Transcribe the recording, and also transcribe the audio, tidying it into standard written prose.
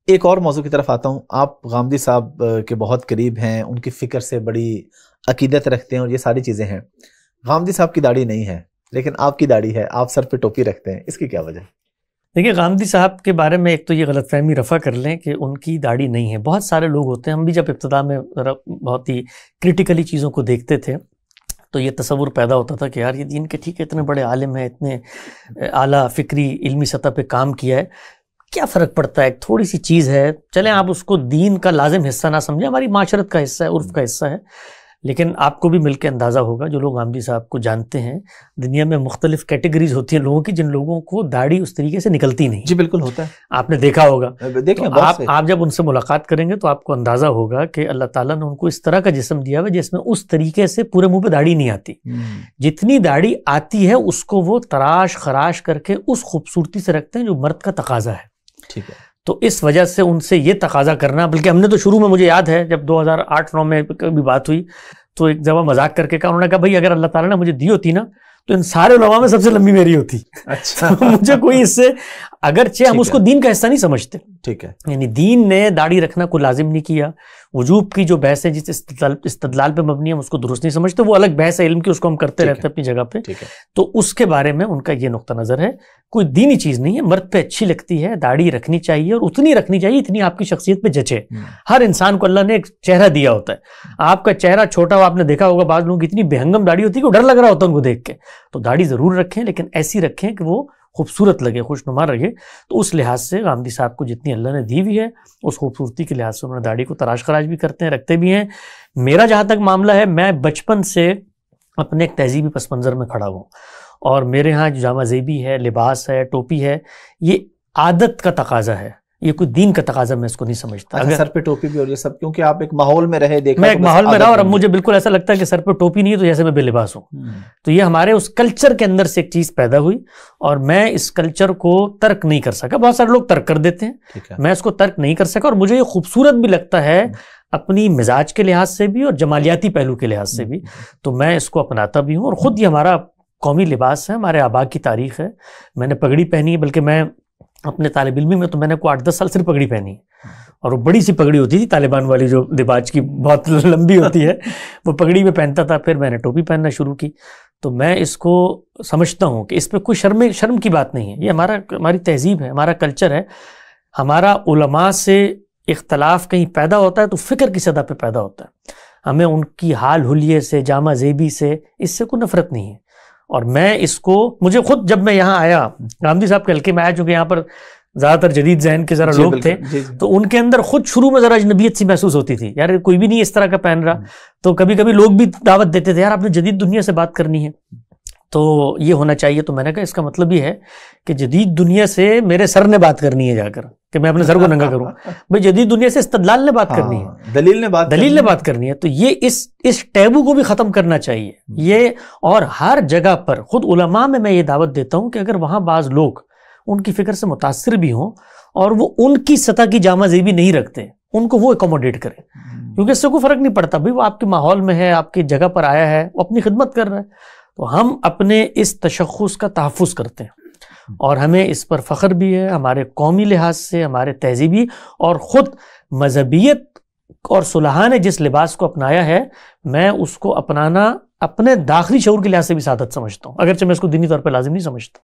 ایک اور موضوع کی طرف آتا ہوں. آپ غامدی صاحب کے بہت قریب ہیں، ان کی فکر سے بڑی عقیدت رکھتے ہیں اور یہ ساری چیزیں ہیں. غامدی صاحب کی داڑھی نہیں ہے لیکن آپ کی داڑھی ہے، آپ سر پہ ٹوپی رکھتے ہیں، اس کی کیا وجہ؟ دیکھیے، غامدی صاحب کے بارے میں ایک تو یہ غلط فہمی رفع کر لیں کہ ان کی داڑھی نہیں ہے. بہت سارے لوگ ہوتے ہیں، ہم بھی جب ابتدا میں بہت ہی کرٹیکلی چیزوں کو دیکھتے تھے تو یہ تصور پیدا ہوتا تھا کہ یار یہ دین کے ٹھیک ہے، اتنے بڑے عالم ہیں، اتنے اعلیٰ فکری علمی سطح پہ کام کیا ہے، کیا فرق پڑتا ہے، ایک تھوڑی سی چیز ہے، چلیں آپ اس کو دین کا لازم حصہ نہ سمجھیں، ہماری معاشرت کا حصہ ہے، عرف کا حصہ ہے. لیکن آپ کو بھی مل کے اندازہ ہوگا، جو لوگ غامدی صاحب کو جانتے ہیں، دنیا میں مختلف کیٹیگریز ہوتی ہیں لوگوں کی، جن لوگوں کو داڑھی اس طریقے سے نکلتی نہیں. جی بالکل ہوتا ہے، آپ نے دیکھا ہوگا. دیکھیں آپ جب ان سے ملاقات کریں گے تو آپ کو اندازہ ہوگا کہ اللہ تعالیٰ نے ان کو اس طرح کا جسم دیا ہے جس میں اس طریقے سے پورے منہ پہ داڑھی نہیں آتی. جتنی داڑھی آتی ہے اس کو وہ تراش خراش کر کے اس خوبصورتی سے رکھتے ہیں جو مرد کا تقاضا ہے. ٹھیک ہے. تو اس وجہ سے ان سے یہ تقاضا کرنا، بلکہ ہم نے تو شروع میں، مجھے یاد ہے جب 2008-9 میں کبھی بات ہوئی تو ایک جگہ مذاق کر کے کہا، انہوں نے کہا بھائی اگر اللہ تعالیٰ نے مجھے دی ہوتی نا تو ان سارے علماء میں سب سے لمبی میری ہوتی. اچھا. مجھے کوئی اس سے، اگرچہ ہم اس کو دین کا حصہ نہیں سمجھتے، ٹھیک ہے، یعنی دین نے داڑھی رکھنا کو لازم نہیں کیا. وجوب کی جو بحث ہے جس استدلال پہ مبنی ہے ہم اس کو درست نہیں سمجھتے، وہ الگ بحث ہے علم کی، اس کو ہم کرتے رہتے ہیں اپنی جگہ پہ. تو اس کے بارے میں ان کا یہ نقطہ نظر ہے، کوئی دینی چیز نہیں ہے. مرد پہ اچھی لگتی ہے، داڑھی رکھنی چاہیے اور اتنی رکھنی چاہیے اتنی آپ کی شخصیت پہ جچے. ہر انسان کو اللہ نے ایک چہرہ دیا ہوتا ہے. آپ کا چہرہ چھوٹا ہو، آپ نے دیکھا ہوگا بعض لوگوں کی اتنی بہنگم داڑھی ہوتی ہے کہ ڈر لگ رہا ہوتا ہے ان کو دیکھ کے. تو داڑھی ضرور رکھیں لیکن ایسی رکھیں کہ وہ خوبصورت لگے، خوشنما رہے. تو اس لحاظ سے غامدی صاحب کو جتنی اللہ نے دی ہوئی ہے اس خوبصورتی کے لحاظ سے انہوں نے داڑھی کو تراش خراش بھی کرتے ہیں، رکھتے بھی ہیں. میرا جہاں تک معاملہ ہے، میں بچپن سے اپنے ایک تہذیبی پس منظر میں کھڑا ہوں اور میرے ہاں جو جامہ زیبی ہے، لباس ہے، ٹوپی ہے، یہ عادت کا تقاضا ہے، یہ کوئی دین کا تقاضا میں اس کو نہیں سمجھتا. اگر سر پہ ٹوپی بھی اور یہ سب کیونکہ آپ ایک ماحول میں رہے، دیکھا، میں ایک ماحول میں رہا اور اب مجھے بالکل ایسا لگتا ہے کہ سر پہ ٹوپی نہیں ہے تو جیسے میں بے لباس ہوں. تو یہ ہمارے اس کلچر کے اندر سے ایک چیز پیدا ہوئی اور میں اس کلچر کو ترک نہیں کر سکا. بہت سارے لوگ ترک کر دیتے ہیں، میں اس کو ترک نہیں کر سکا اور مجھے یہ خوبصورت بھی لگتا ہے اپنی مزاج کے لحاظ سے بھی اور جمالیاتی پہلو کے لحاظ سے بھی. تو میں اس کو اپناتا بھی ہوں اور خود یہ ہمارا قومی لباس ہے، ہمارے آبا کی تاریخ ہے. میں نے پگڑی پہنی ہے، بلکہ میں اپنے طالب علمی میں تو میں نے کوئی 8-10 سال صرف پگڑی پہنی ہے اور وہ بڑی سی پگڑی ہوتی تھی طالبان والی جو دباج کی بہت لمبی ہوتی ہے، وہ پگڑی میں پہنتا تھا. پھر میں نے ٹوپی پہننا شروع کی. تو میں اس کو سمجھتا ہوں کہ اس پہ کوئی شرم کی بات نہیں ہے. یہ ہماری تہذیب ہے، ہمارا کلچر ہے. ہمارا علماء سے اختلاف کہیں پیدا ہوتا ہے تو فکر کی سطح پہ پیدا ہوتا ہے. ہمیں ان کی حال حلیے سے، جامہ زیبی سے، اس سے کوئی نفرت نہیں ہے. اور میں اس کو، مجھے خود جب میں یہاں آیا، غامدی صاحب کے حلقے میں آیا، چونکہ یہاں پر زیادہ تر جدید ذہن کے ذرا لوگ تھے، تو ان کے اندر خود شروع میں ذرا اجنبیت سی محسوس ہوتی تھی، یار کوئی بھی نہیں اس طرح کا پہن رہا. تو کبھی کبھی لوگ بھی دعوت دیتے تھے، یار آپ نے جدید دنیا سے بات کرنی ہے تو یہ ہونا چاہیے. تو میں نے کہا اس کا مطلب یہ ہے کہ جدید دنیا سے میرے سر نے بات کرنی ہے جا کر، کہ میں اپنے سر کو ننگا کروں. بھئی جدید دنیا سے استدلال نے بات کرنی ہے، دلیل نے بات کرنی ہے. تو یہ اس ٹیبو کو بھی ختم کرنا چاہیے. یہ اور ہر جگہ پر خود علماء میں یہ دعوت دیتا ہوں کہ اگر وہاں بعض لوگ ان کی فکر سے متاثر بھی ہوں اور وہ ان کی سطح کی جامہ زیبی نہیں رکھتے، ان کو وہ اکوموڈیٹ کریں، کیونکہ اس سے کوئی فرق نہیں پڑتا. بھئی وہ آپ کے ماحول میں ہے، آپ کی جگہ پر آیا ہے، وہ اپنی خدمت کر رہا ہے. تو ہم اپنے اس تشخص کا تحفظ کرتے ہیں اور ہمیں اس پر فخر بھی ہے، ہمارے قومی لحاظ سے، ہمارے تہذیبی اور خود مذہبیت اور صلحاء نے جس لباس کو اپنایا ہے، میں اس کو اپنانا اپنے داخلی شعور کے لحاظ سے بھی سعادت سمجھتا ہوں، اگرچہ میں اس کو دینی طور پہ لازم نہیں سمجھتا.